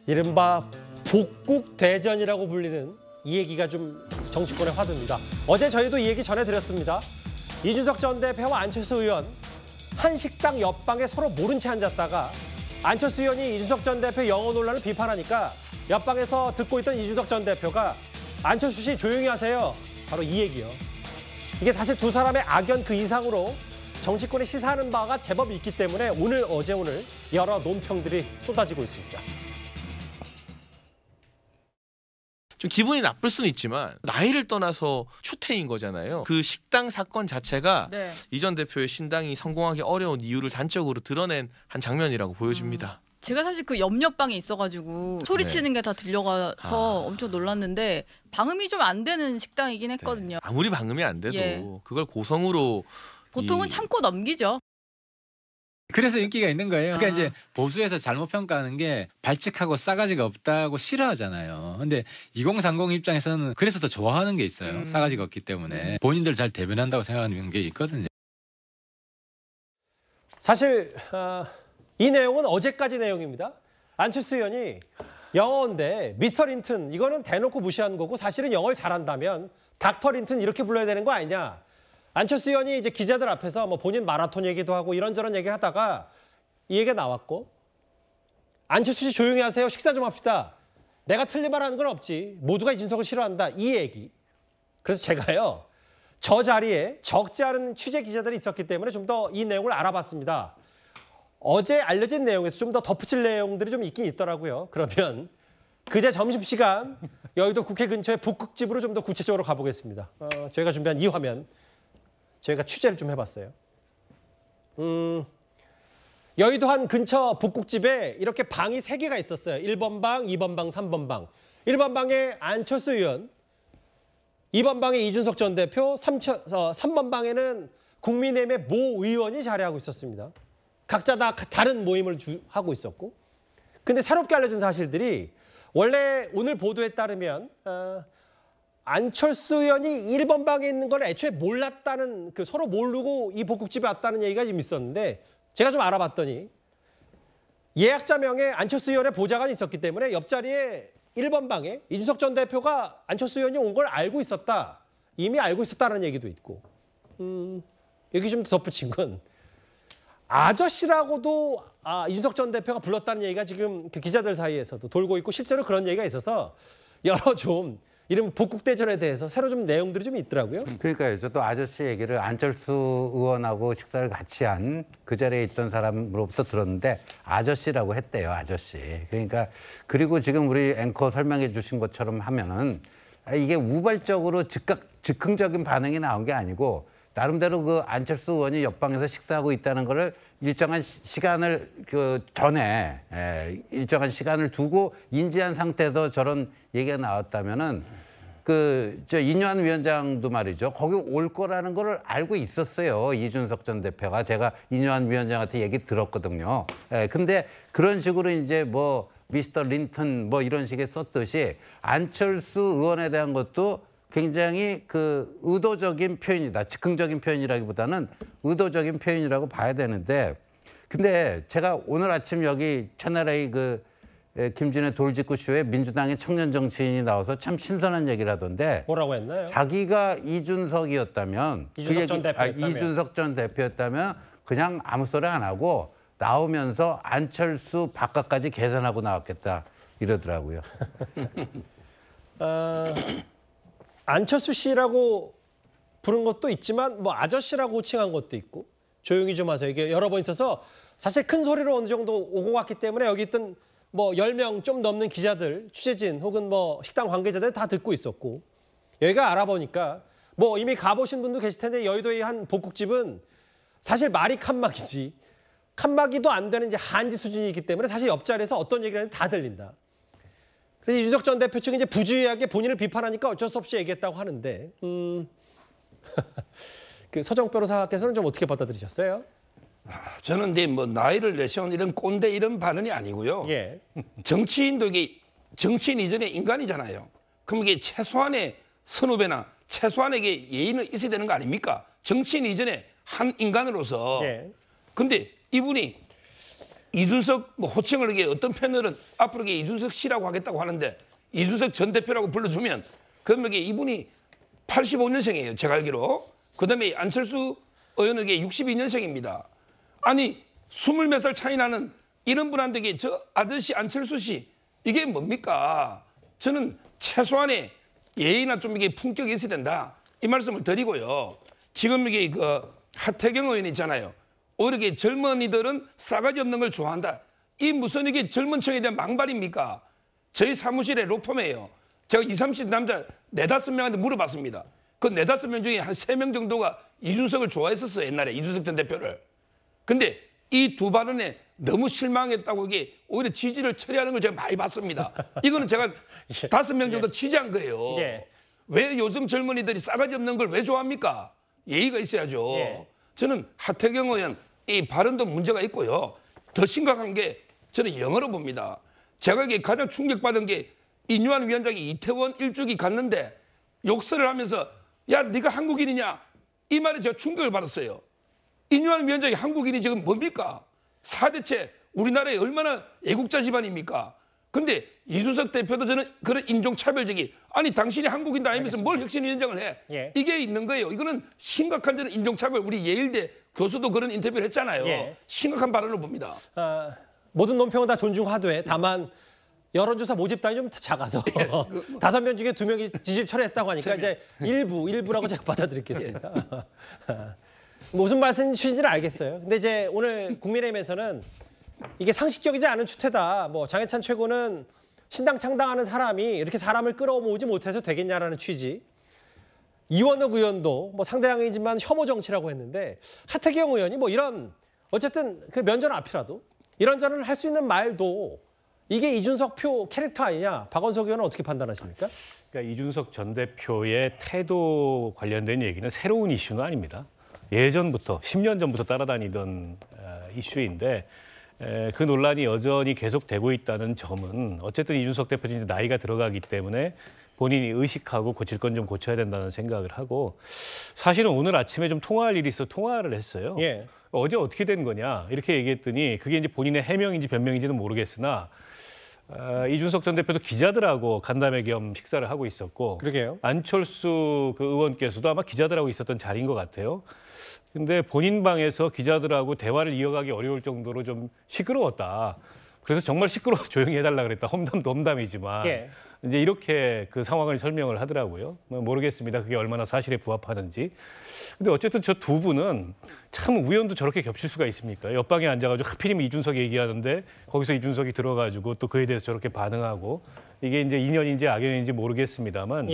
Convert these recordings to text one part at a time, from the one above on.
이른바 복국대전이라고 불리는 이 얘기가 좀 정치권의 화두입니다. 어제 저희도 이 얘기 전해드렸습니다. 이준석 전 대표와 안철수 의원 한 식당 옆방에 서로 모른 채 앉았다가 안철수 의원이 이준석 전 대표 영어 논란을 비판하니까 옆방에서 듣고 있던 이준석 전 대표가 안철수 씨 조용히 하세요. 바로 이 얘기요. 이게 사실 두 사람의 악연 그 이상으로 정치권에 시사하는 바가 제법 있기 때문에 오늘 여러 논평들이 쏟아지고 있습니다. 좀 기분이 나쁠 수는 있지만 나이를 떠나서 추태인 거잖아요. 그 식당 사건 자체가 네. 이 전 대표의 신당이 성공하기 어려운 이유를 단적으로 드러낸 한 장면이라고 보여집니다. 제가 사실 그 옆옆방에 있어가지고 소리치는 게 다 들려가서 엄청 놀랐는데 방음이 좀 안 되는 식당이긴 했거든요. 네. 아무리 방음이 안 돼도 예. 그걸 고성으로 보통은 참고 넘기죠. 그래서 인기가 있는 거예요. 그러니까 이제 보수에서 잘못 평가하는 게 발칙하고 싸가지가 없다고 싫어하잖아요. 근데 2030 입장에서는 그래서 더 좋아하는 게 있어요. 싸가지가 없기 때문에 본인들 잘 대변한다고 생각하는 게 있거든요. 사실 이 내용은 어제까지 내용입니다. 안철수 의원이 영어인데 미스터 린튼 이거는 대놓고 무시한 거고 사실은 영어를 잘한다면 닥터 린튼 이렇게 불러야 되는 거 아니냐. 안철수 의원이 이제 기자들 앞에서 뭐 본인 마라톤 얘기도 하고 이런저런 얘기하다가 이 얘기가 나왔고 안철수 씨 조용히 하세요. 식사 좀 합시다. 내가 틀린 말 하는 건 없지. 모두가 이준석을 싫어한다. 이 얘기. 그래서 제가요. 저 자리에 적지 않은 취재 기자들이 있었기 때문에 좀 더 이 내용을 알아봤습니다. 어제 알려진 내용에서 좀 더 덧붙일 내용들이 좀 있긴 있더라고요. 그러면 그제 점심시간 여의도 국회 근처의 복국집으로 좀 더 구체적으로 가보겠습니다. 저희가 준비한 이 화면 저희가 취재를 좀 해봤어요. 여의도 한 근처 복국집에 이렇게 방이 3개가 있었어요. 1번 방, 2번 방, 3번 방. 1번 방에 안철수 의원, 2번 방에 이준석 전 대표, 3번 방에는 국민의힘의 모 의원이 자리하고 있었습니다. 각자 다 다른 모임을 하고 있었고. 근데 새롭게 알려진 사실들이 원래 오늘 보도에 따르면 안철수 의원이 1번 방에 있는 걸 애초에 몰랐다는 서로 모르고 이 복국집에 왔다는 얘기가 좀 있었는데 제가 좀 알아봤더니 예약자 명에 안철수 의원의 보좌관이 있었기 때문에 옆자리에 1번 방에 이준석 전 대표가 안철수 의원이 온 걸 알고 있었다. 이미 알고 있었다는 얘기도 있고 여기 좀 덧붙인 건 아저씨라고도 이준석 전 대표가 불렀다는 얘기가 지금 그 기자들 사이에서도 돌고 있고 실제로 그런 얘기가 있어서 여러 좀 이런 복국대전에 대해서 새로 좀 내용들이 좀 있더라고요. 그러니까요. 저도 아저씨 얘기를 안철수 의원하고 식사를 같이 한 그 자리에 있던 사람으로부터 들었는데 아저씨라고 했대요. 아저씨. 그러니까 그리고 지금 우리 앵커 설명해 주신 것처럼 하면은 이게 우발적으로 즉흥적인 반응이 나온 게 아니고 나름대로 그 안철수 의원이 옆방에서 식사하고 있다는 거를 일정한 시간을 전에 일정한 시간을 두고 인지한 상태에서 저런 얘기가 나왔다면은 이뇨한 위원장도 말이죠. 거기 올 거라는 걸 알고 있었어요. 이준석 전 대표가. 제가 이뇨한 위원장한테 얘기 들었거든요. 근데 그런 식으로 이제 뭐 미스터 린턴 뭐 이런 식의 썼듯이 안철수 의원에 대한 것도 굉장히 의도적인 표현이다. 즉흥적인 표현이라기보다는 의도적인 표현이라고 봐야 되는데 근데 제가 오늘 아침 여기 채널A 김진애 돌직구 쇼에 민주당의 청년 정치인이 나와서 참 신선한 얘기를 하던데 뭐라고 했나요? 자기가 이준석이었다면 이준석 전 대표였다면 그냥 아무 소리 안 하고 나오면서 안철수 바깥까지 계산하고 나왔겠다 이러더라고요. 안철수 씨라고 부른 것도 있지만 뭐 아저씨라고 호칭한 것도 있고 조용히 좀 하세요. 이게 여러 번 있어서 사실 큰 소리로 어느 정도 오고 갔기 때문에 여기 있던 뭐 10명 좀 넘는 기자들, 취재진 혹은 뭐 식당 관계자들 다 듣고 있었고 여기가 알아보니까 뭐 이미 가보신 분도 계실 텐데 여의도의 한 복국집은 사실 말이 칸막이지 칸막이도 안 되는 이제 한지 수준이기 때문에 사실 옆자리에서 어떤 얘기를 하는지 다 들린다. 그래서 이준석 전 대표 측은 이제 부주의하게 본인을 비판하니까 어쩔 수 없이 얘기했다고 하는데 그 서정 변호사께서는 좀 어떻게 받아들이셨어요? 저는 이제 뭐 나이를 내세운 이런 꼰대 이런 반응이 아니고요. 예. 정치인도 이게 정치인 이전에 인간이잖아요. 그럼 이게 최소한의 선후배나 최소한에게 예의는 있어야 되는 거 아닙니까? 정치인 이전에 한 인간으로서. 예. 근데 이분이 이준석 뭐 호칭을 이게 어떤 패널은 앞으로 이게 이준석 씨라고 하겠다고 하는데 이준석 전 대표라고 불러주면 그러면 이게 이분이 85년생이에요. 제가 알기로. 그다음에 안철수 의원은 이게 62년생입니다. 아니 20몇 살 차이 나는 이런 분한테 이게 저 아저씨 안철수 씨 이게 뭡니까? 저는 최소한의 예의나 좀 이게 품격이 있어야 된다. 이 말씀을 드리고요. 지금 이게 그 하태경 의원 있잖아요. 오히려 이게 젊은이들은 싸가지 없는 걸 좋아한다. 이 무슨 이게 젊은 층에 대한 망발입니까? 저희 사무실에 로펌이에요. 제가 20, 30대 남자 4, 5명한테 물어봤습니다. 그 4, 5명 중에 한 3명 정도가 이준석을 좋아했었어요. 옛날에 이준석 전 대표를. 근데 이 두 발언에 너무 실망했다고 이게 오히려 지지를 처리하는 걸 제가 많이 봤습니다. 이거는 제가 5명 정도 취재한 거예요. 왜 요즘 젊은이들이 싸가지 없는 걸 왜 좋아합니까? 예의가 있어야죠. 저는 하태경 의원 이 발언도 문제가 있고요. 더 심각한 게 저는 영어로 봅니다. 제가 이게 가장 충격받은 게 인유한 위원장이 이태원 일주기 갔는데 욕설을 하면서 야 네가 한국인이냐 이 말에 제가 충격을 받았어요. 인유한 위원장이 한국인이 지금 뭡니까? 4대체 우리나라에 얼마나 애국자 집안입니까? 근데 이준석 대표도 저는 그런 인종차별적이 아니 당신이 한국인 아니면서 뭘 혁신위원장을 해? 이게 있는 거예요. 이거는 심각한 저는 인종차별. 우리 예일대 교수도 그런 인터뷰를 했잖아요. 심각한 발언을 봅니다. 모든 논평은 다 존중하되 다만 여론조사 모집단이 좀 작아서 5명 중에 2명이 지지를 철회했다고 하니까 이제 일부라고 제가 받아들이겠습니다. 무슨 말씀이신지는 알겠어요. 근데 이제 오늘 국민의힘에서는 이게 상식적이지 않은 추태다. 뭐 장해찬 최고는 신당 창당하는 사람이 이렇게 사람을 끌어모으지 못해서 되겠냐라는 취지. 이원욱 의원도 뭐 상대방이지만 혐오 정치라고 했는데 하태경 의원이 뭐 이런 어쨌든 그 면전 앞이라도 이런저런 할 수 있는 말도 이게 이준석 표 캐릭터 아니냐. 박원석 의원은 어떻게 판단하십니까? 그러니까 이준석 전 대표의 태도 관련된 얘기는 새로운 이슈는 아닙니다. 예전부터 10년 전부터 따라다니던 이슈인데 그 논란이 여전히 계속되고 있다는 점은 어쨌든 이준석 대표는 나이가 들어가기 때문에 본인이 의식하고 고칠 건 좀 고쳐야 된다는 생각을 하고 사실은 오늘 아침에 좀 통화할 일이 있어 통화를 했어요. 어제 어떻게 된 거냐 이렇게 얘기했더니 그게 이제 본인의 해명인지 변명인지는 모르겠으나 이준석 전 대표도 기자들하고 간담회 겸 식사를 하고 있었고 그러게요. 안철수 그 의원께서도 아마 기자들하고 있었던 자리인 것 같아요. 근데 본인 방에서 기자들하고 대화를 이어가기 어려울 정도로 좀 시끄러웠다. 그래서 정말 시끄러워 조용히 해달라 그랬다. 험담도 험담이지만 이제 이렇게 그 상황을 설명을 하더라고요. 모르겠습니다. 그게 얼마나 사실에 부합하는지. 근데 어쨌든 저 두 분은 참 우연도 저렇게 겹칠 수가 있습니까? 옆방에 앉아가지고 하필이면 이준석이 얘기하는데 거기서 이준석이 들어가지고 또 그에 대해서 저렇게 반응하고 이게 이제 인연인지 악연인지 모르겠습니다만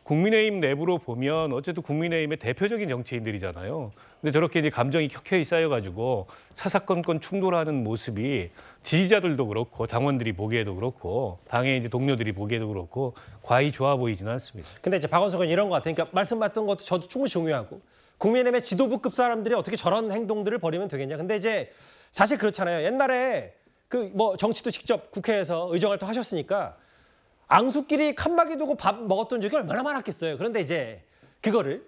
국민의힘 내부로 보면 어쨌든 국민의힘의 대표적인 정치인들이잖아요. 근데 저렇게 이제 감정이 켜켜이 쌓여가지고 사사건건 충돌하는 모습이 지지자들도 그렇고 당원들이 보기에도 그렇고 당의 이제 동료들이 보기에도 그렇고 과히 좋아 보이지는 않습니다. 근데 이제 박원석은 이런 것 같아요. 그러니까 말씀하셨던 것도 저도 충분히 중요하고 국민의힘의 지도부급 사람들이 어떻게 저런 행동들을 벌이면 되겠냐. 근데 이제 사실 그렇잖아요. 옛날에 그 뭐 정치도 직접 국회에서 의정활동 하셨으니까 앙수끼리 칸막이 두고 밥 먹었던 적이 얼마나 많았겠어요. 그런데 이제 그거를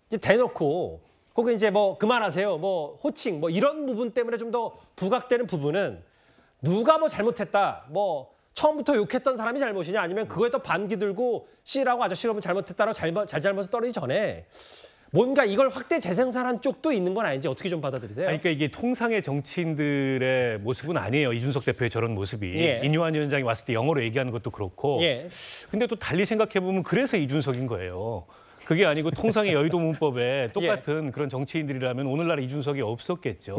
이제 대놓고 혹은 이제 뭐 그만하세요. 뭐 호칭 뭐 이런 부분 때문에 좀 더 부각되는 부분은 누가 뭐 잘못했다. 뭐 처음부터 욕했던 사람이 잘못이냐 아니면 그거에 더 반기 들고 씨라고 아저씨라고 잘못했다라고 잘잘못을 떨어지기 전에 뭔가 이걸 확대 재생산한 쪽도 있는 건 아닌지 어떻게 좀 받아들이세요? 그러니까 이게 통상의 정치인들의 모습은 아니에요. 이준석 대표의 저런 모습이. 인유한 위원장이 왔을 때 영어로 얘기하는 것도 그렇고. 근데 또 달리 생각해보면 그래서 이준석인 거예요. 그게 아니고 통상의 여의도 문법에 똑같은 그런 정치인들이라면 오늘날 이준석이 없었겠죠.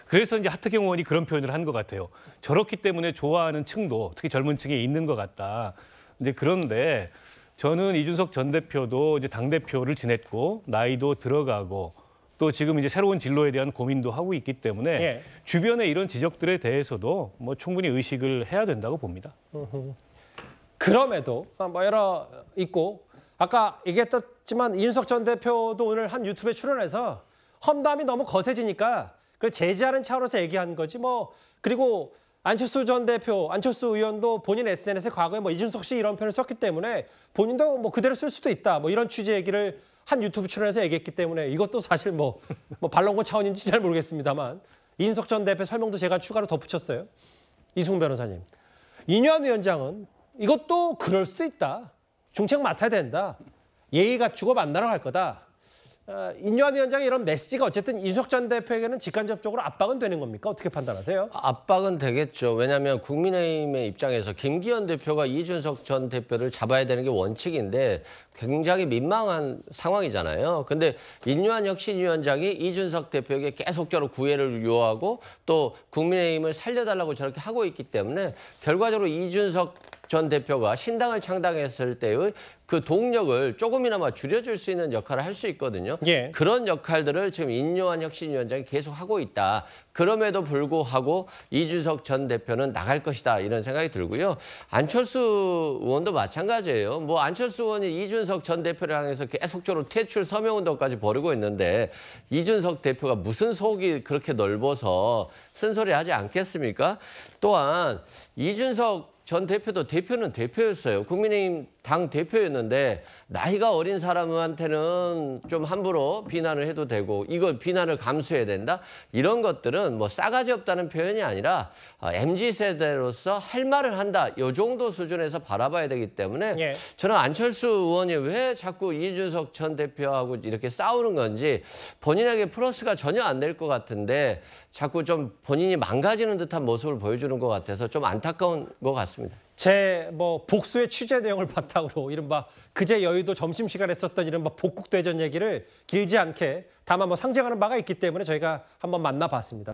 그래서 이제 하태경 의원이 그런 표현을 한 것 같아요. 저렇기 때문에 좋아하는 층도 특히 젊은 층에 있는 것 같다. 이제 그런데 저는 이준석 전 대표도 이제 당대표를 지냈고 나이도 들어가고 또 지금 이제 새로운 진로에 대한 고민도 하고 있기 때문에 주변의 이런 지적들에 대해서도 뭐 충분히 의식을 해야 된다고 봅니다. 그럼에도 뭐 여러 있고 아까 얘기했지만 이준석 전 대표도 오늘 한 유튜브에 출연해서 험담이 너무 거세지니까 그걸 제지하는 차원에서 얘기한 거지 뭐 그리고 안철수 전 대표, 안철수 의원도 본인 SNS에 과거에 뭐 이준석 씨 이런 표현을 썼기 때문에 본인도 뭐 그대로 쓸 수도 있다. 뭐 이런 취지 얘기를 한 유튜브 출연해서 얘기했기 때문에 이것도 사실 뭐 반론권 차원인지 잘 모르겠습니다만 이준석 전 대표 설명도 제가 추가로 덧붙였어요. 이승훈 변호사님. 인유한 위원장은 이것도 그럴 수도 있다. 중책 맡아야 된다. 예의 갖추고 만나러 갈 거다. 인유한 위원장의 이런 메시지가 어쨌든 이준석 전 대표에게는 직간접적으로 압박은 되는 겁니까? 어떻게 판단하세요? 압박은 되겠죠. 왜냐하면 국민의힘의 입장에서 김기현 대표가 이준석 전 대표를 잡아야 되는 게 원칙인데 굉장히 민망한 상황이잖아요. 근데 인유한 혁신위원장이 이준석 대표에게 계속적으로 구애를 요하고 또 국민의힘을 살려달라고 저렇게 하고 있기 때문에 결과적으로 이준석 전 대표가 신당을 창당했을 때의 그 동력을 조금이나마 줄여줄 수 있는 역할을 할 수 있거든요. 예. 그런 역할들을 지금 인요한 혁신위원장이 계속 하고 있다. 그럼에도 불구하고 이준석 전 대표는 나갈 것이다. 이런 생각이 들고요. 안철수 의원도 마찬가지예요. 뭐 안철수 의원이 이준석 전 대표를 향해서 계속적으로 퇴출 서명운동까지 벌이고 있는데 이준석 대표가 무슨 속이 그렇게 넓어서 쓴소리 하지 않겠습니까? 또한 이준석 전 대표도 대표는 대표였어요. 국민의힘 당 대표였는데 나이가 어린 사람한테는 좀 함부로 비난을 해도 되고 이걸 비난을 감수해야 된다? 이런 것들은 뭐 싸가지 없다는 표현이 아니라 MZ세대로서 할 말을 한다. 이 정도 수준에서 바라봐야 되기 때문에 예. 저는 안철수 의원이 왜 자꾸 이준석 전 대표하고 이렇게 싸우는 건지 본인에게 플러스가 전혀 안 될 것 같은데 자꾸 좀 본인이 망가지는 듯한 모습을 보여주는 것 같아서 좀 안타까운 것 같습니다. 제 뭐 복수의 취재 내용을 바탕으로 이른바 그제 여의도 점심시간에 썼던 이른바 복국대전 얘기를 길지 않게 다만 뭐 상징하는 바가 있기 때문에 저희가 한번 만나봤습니다.